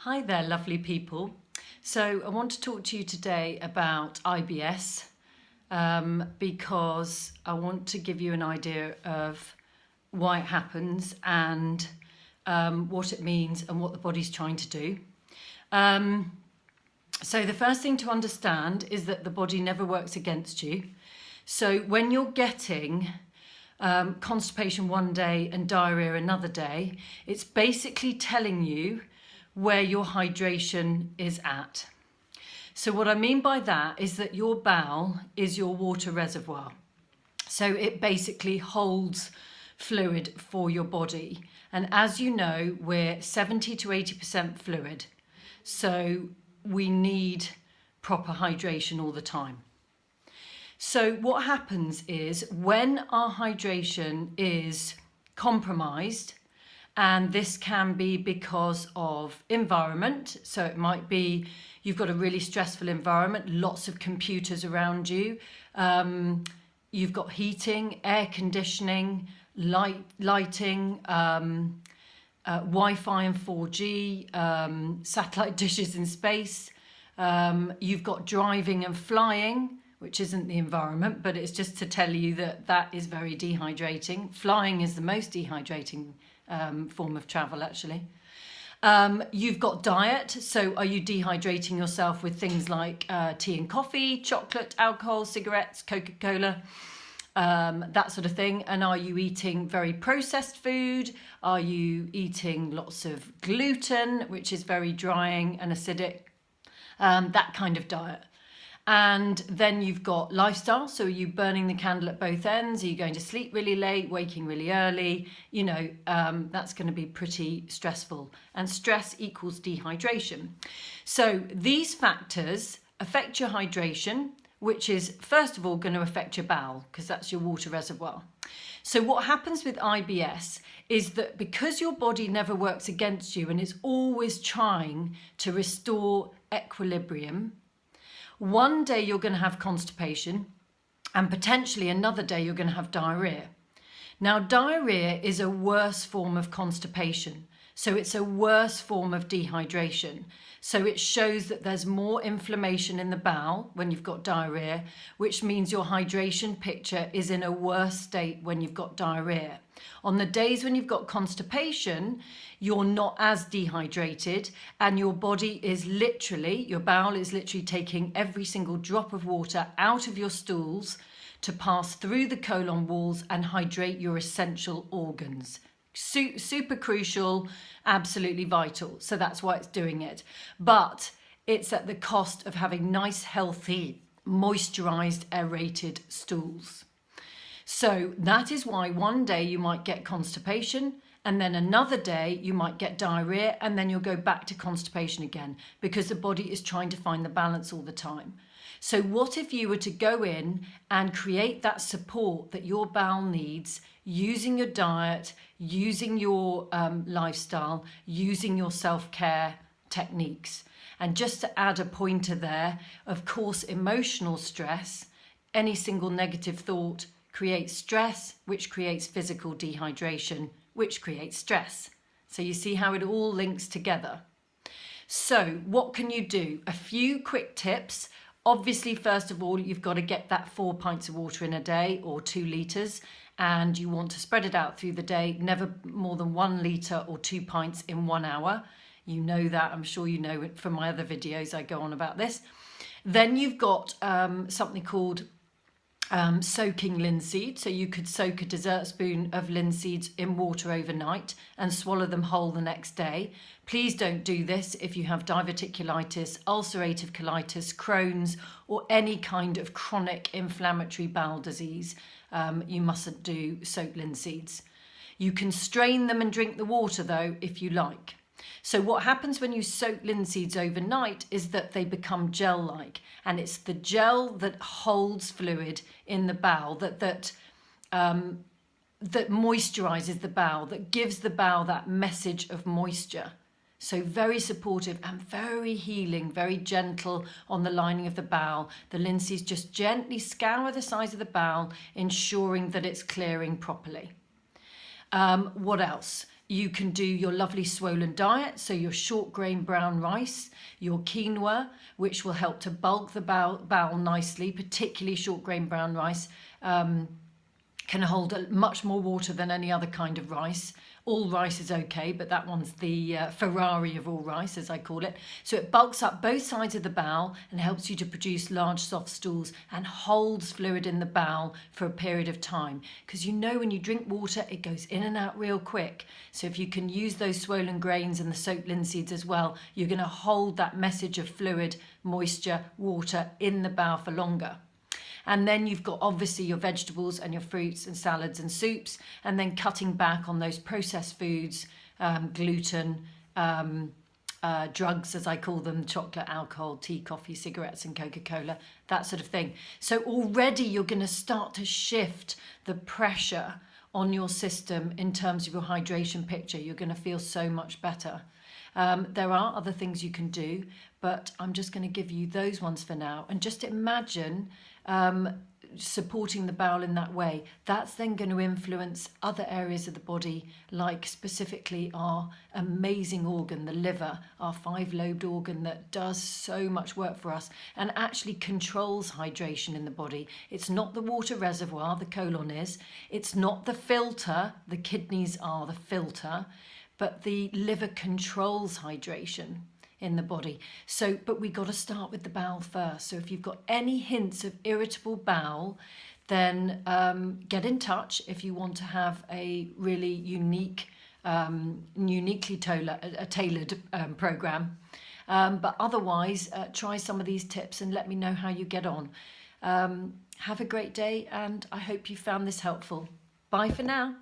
Hi there, lovely people. So I want to talk to you today about IBS because I want to give you an idea of why it happens and what it means and what the body's trying to do. So the first thing to understand is that the body never works against you. So when you're getting constipation one day and diarrhea another day, it's basically telling you where your hydration is at. So what I mean by that is that your bowel is your water reservoir. So it basically holds fluid for your body. And as you know, we're 70 to 80% fluid. So we need proper hydration all the time. So what happens is when our hydration is compromised, and this can be because of environment. So it might be you've got a really stressful environment, lots of computers around you. You've got heating, air conditioning, lighting, Wi-Fi and 4G, satellite dishes in space. You've got driving and flying, which isn't the environment, but it's just to tell you that that is very dehydrating. Flying is the most dehydrating form of travel, actually. You've got diet. So are you dehydrating yourself with things like tea and coffee, chocolate, alcohol, cigarettes, Coca-Cola, that sort of thing? And are you eating very processed food? Are you eating lots of gluten, which is very drying and acidic? That kind of diet. And then you've got lifestyle. So are you burning the candle at both ends? Are you going to sleep really late, waking really early? You know, that's going to be pretty stressful. And stress equals dehydration. So these factors affect your hydration, which is first of all going to affect your bowel because that's your water reservoir. So what happens with IBS is that because your body never works against you and is always trying to restore equilibrium, one day you're going to have constipation and potentially another day you're going to have diarrhea. Now, diarrhea is a worse form of constipation. So it's a worse form of dehydration. So it shows that there's more inflammation in the bowel when you've got diarrhea, which means your hydration picture is in a worse state when you've got diarrhea. On the days when you've got constipation, you're not as dehydrated and your body is literally, your bowel is literally taking every single drop of water out of your stools to pass through the colon walls and hydrate your essential organs. Super crucial, absolutely vital. So that's why it's doing it. But it's at the cost of having nice, healthy, moisturized, aerated stools. So that is why one day you might get constipation and then another day you might get diarrhea and then you'll go back to constipation again because the body is trying to find the balance all the time. So what if you were to go in and create that support that your bowel needs using your diet, using your lifestyle, using your self-care techniques? And just to add a pointer there, of course, emotional stress, any single negative thought creates stress, which creates physical dehydration, which creates stress. So you see how it all links together. So what can you do? A few quick tips. Obviously, first of all, you've got to get that 4 pints of water in a day or 2 litres, and you want to spread it out through the day, never more than 1 litre or 2 pints in 1 hour. You know that, I'm sure you know it from my other videos, I go on about this. Then you've got something called soaking linseed. So you could soak a dessert spoon of linseeds in water overnight and swallow them whole the next day. Please don't do this if you have diverticulitis, ulcerative colitis, Crohn's, or any kind of chronic inflammatory bowel disease. You mustn't do soaked linseeds. You can strain them and drink the water though if you like. So what happens when you soak linseeds overnight is that they become gel-like, and it's the gel that holds fluid in the bowel, that moisturizes the bowel, that gives the bowel that message of moisture. So very supportive and very healing, very gentle on the lining of the bowel. The linseeds just gently scour the sides of the bowel, ensuring that it's clearing properly. What else? You can do your lovely swollen diet, so your short grain brown rice, your quinoa, which will help to bulk the bowel nicely, particularly short grain brown rice. Can hold much more water than any other kind of rice. All rice is okay, but that one's the Ferrari of all rice, as I call it. So it bulks up both sides of the bowel and helps you to produce large soft stools and holds fluid in the bowel for a period of time. Because you know when you drink water, it goes in and out real quick. So if you can use those swollen grains and the soaked linseeds as well, you're going to hold that message of fluid, moisture, water in the bowel for longer. And then you've got obviously your vegetables and your fruits and salads and soups, and then cutting back on those processed foods, gluten, drugs, as I call them, chocolate, alcohol, tea, coffee, cigarettes and Coca-Cola, that sort of thing. So already you're going to start to shift the pressure on your system in terms of your hydration picture. You're going to feel so much better. There are other things you can do, but I'm just going to give you those ones for now. And just imagine supporting the bowel in that way. That's then going to influence other areas of the body, like specifically our amazing organ, the liver, our 5-lobed organ that does so much work for us and actually controls hydration in the body. It's not the water reservoir, the colon is. It's not the filter, the kidneys are the filter, but the liver controls hydration in the body. So, but we got to start with the bowel first. So if you've got any hints of irritable bowel, then get in touch if you want to have a really uniquely tailored program. But otherwise, try some of these tips and let me know how you get on. Have a great day, and I hope you found this helpful. Bye for now.